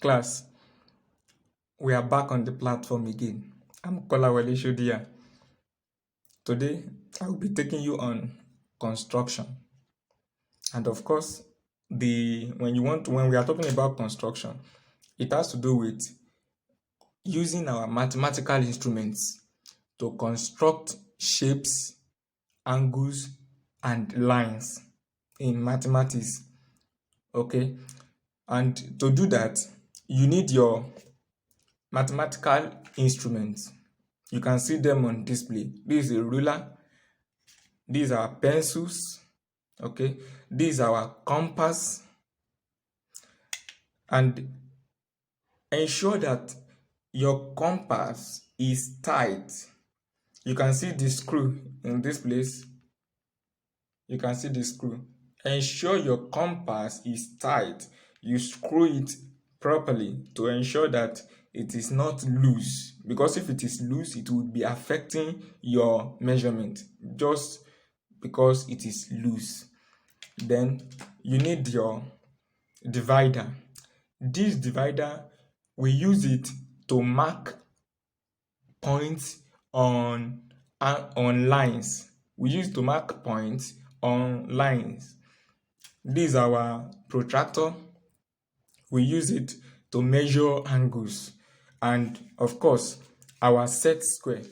Class, we are back on the platform again. I'm Kola. Today, I will be taking you on construction. And of course, when we are talking about construction, it has to do with using our mathematical instruments to construct shapes, angles, and lines in mathematics. Okay, and to do that, you need your mathematical instruments. You can see them on display. This is a ruler. These are pencils. Okay, these are our compass. And ensure that your compass is tight. You can see the screw in this place. You can see the screw. Ensure your compass is tight. You screw it properly to ensure that it is not loose, because if it is loose, it would be affecting your measurement just because it is loose. Then you need your divider. This divider, we use it to mark points on lines. We use it to mark points on lines. This is our protractor. We use it to measure angles, and of course our set square.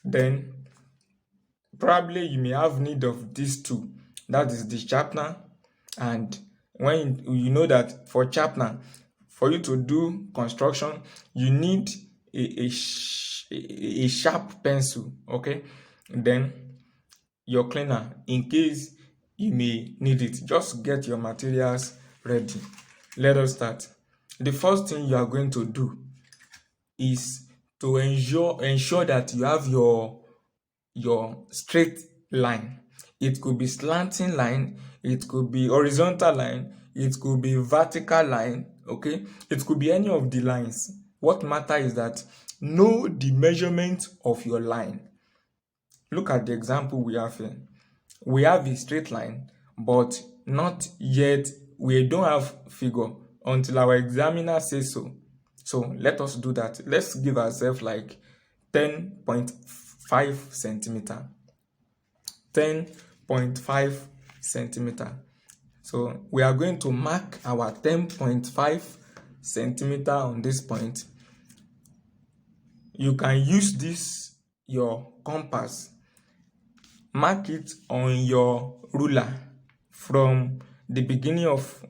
Then probably you may have need of these two, that is the sharpener. And when you know that for sharpener, for you to do construction, you need a sharp pencil. Okay, then your cleaner, in case you may need it. Just get your materials ready. Let us start. The first thing you are going to do is to ensure that you have your straight line. It could be slanting line, it could be horizontal line, it could be vertical line. Okay, it could be any of the lines. What matters is that know the measurement of your line. Look at the example we have here. We have a straight line, but not yet, we don't have figure until our examiner says so. So let us do that. Let's give ourselves like 10.5 centimeter. 10.5 centimeter. So we are going to mark our 10.5 centimeter on this point. You can use this, your compass. Mark it on your ruler from the beginning of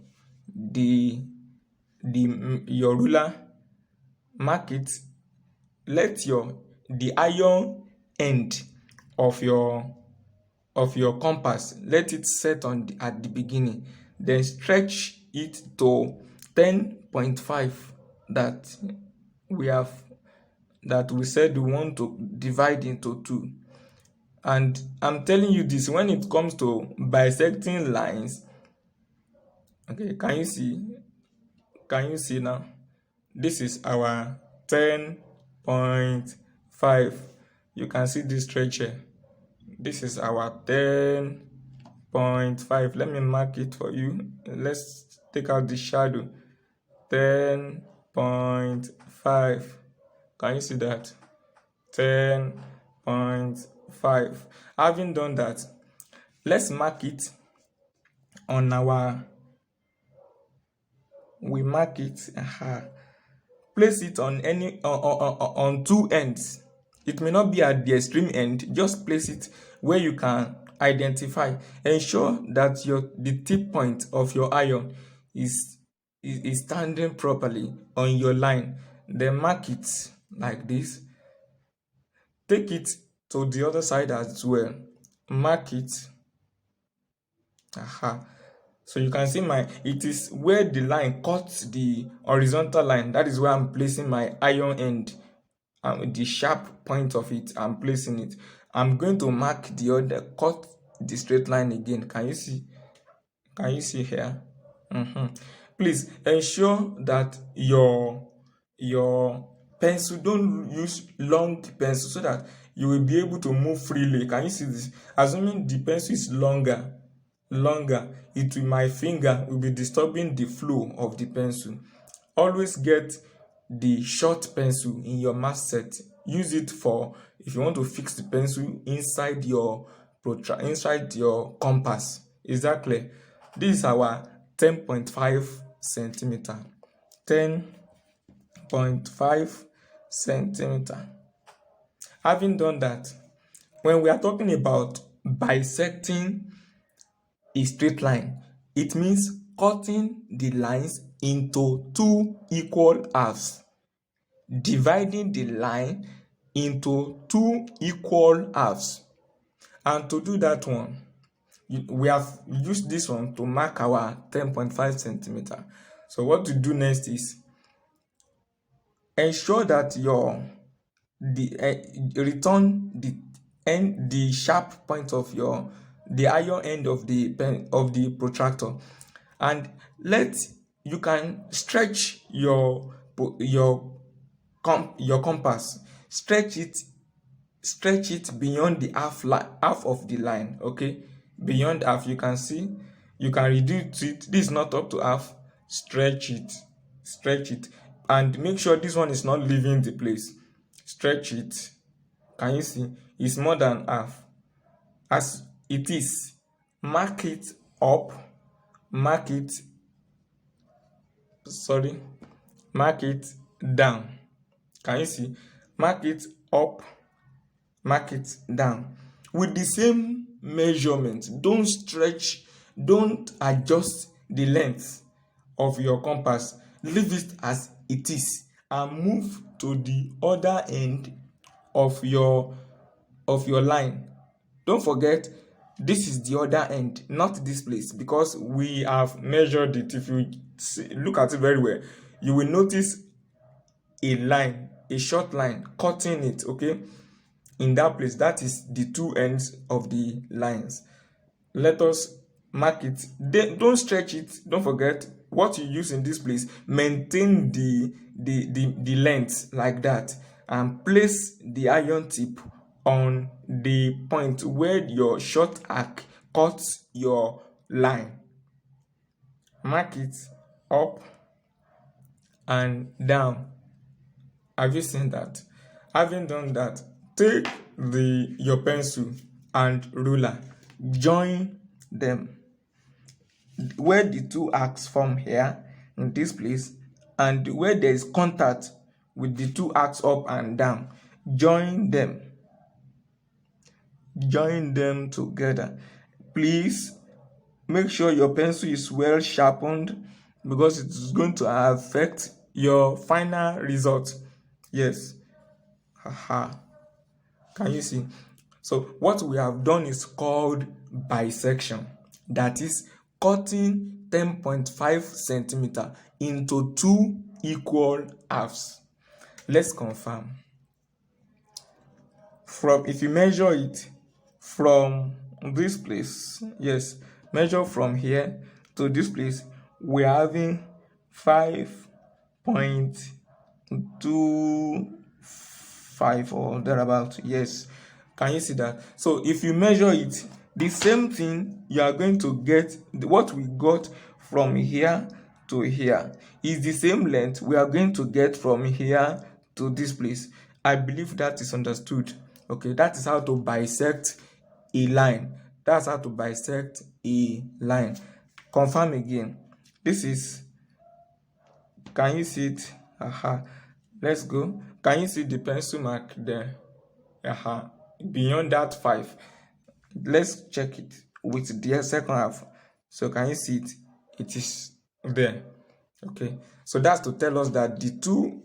your ruler. Mark it. Let the iron end of your compass, let it set at the beginning. Then stretch it to 10.5 that we said we want to divide into 2. And I'm telling you this, when it comes to bisecting lines, okay, can you see now? This is our 10.5. You can see this stretch here. This is our 10.5. Let me mark it for you. Let's take out the shadow. 10.5. Can you see that? 10.5. Having done that, let's mark it on we mark it. Place it on on 2 ends. It may not be at the extreme end. Just place it where you can identify. Ensure that the tip point of your iron is standing properly on your line. Then mark it like this. Take it to the other side as well. Mark it. So you can see it is where the line cuts the horizontal line. That is where I'm placing my iron end. The sharp point of it, I'm placing it. I'm going to mark the other, cut the straight line again. Can you see? Can you see here? Please ensure that your pencil, don't use long pencil so that you will be able to move freely. Can you see this? Assuming the pencil is longer, my finger will be disturbing the flow of the pencil. Always get the short pencil in your math set. Use it for if you want to fix the pencil inside your compass. Is that clear? This is our 10.5 centimeter. 10.5 centimeter. Having done that, when we are talking about bisecting a straight line, it means cutting the lines into two equal halves, dividing the line into two equal halves. And to do that one, we have used this one to mark our 10.5 centimeter. So what to do next is ensure that return the sharp point of the iron end of the protractor, and you can stretch your compass. Stretch it beyond the half of the line. Okay, beyond half. You can see, you can reduce it. This is not up to half. Stretch it, and make sure this one is not leaving the place. Stretch it. Can you see? It's more than half. As it is, mark it up, mark it down. Can you see? Mark it up, mark it down with the same measurement. Don't adjust the length of your compass. Leave it as it is and move to the other end of your line. Don't forget, this is the other end, not this place, because we have measured it. If you look at it very well, you will notice a short line cutting it. Okay, in that place, that is the two ends of the lines. Let us mark it. Don't stretch it. Don't forget what you use in this place. Maintain the length like that, and place the iron tip on the point where your short arc cuts your line. Mark it up and down. Have you seen that? Having done that, take your pencil and ruler, join them where the two arcs form here in this place, and where there is contact with the two arcs up and down. Join them together. Please make sure your pencil is well sharpened, because it is going to affect your final result. Yes. Can you see? So what we have done is called bisection. That is cutting 10.5 centimeter into two equal halves. Let's confirm. If you measure it from this place, yes, measure from here to this place, we're having 5.25 or thereabout. Yes, can you see that? So if you measure it, the same thing you are going to get. What we got from here to here is the same length we are going to get from here to this place. I believe that is understood. Okay, that is how to bisect a line. That's how to bisect a line. Confirm again. This is, can you see it? Let's go. Can you see the pencil mark there? Beyond that 5. Let's check it with the second half. So can you see it? It is there. Okay, so that's to tell us that the two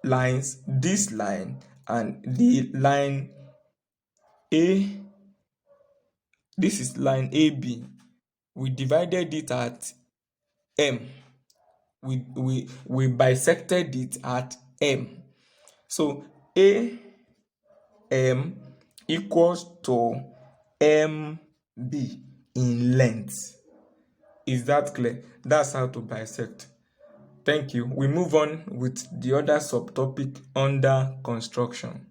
lines, this line and the line A, this is line AB, we divided it at M. We bisected it at M. So AM equals to MB in length. Is that clear? That's how to bisect. Thank you. We move on with the other subtopic under construction.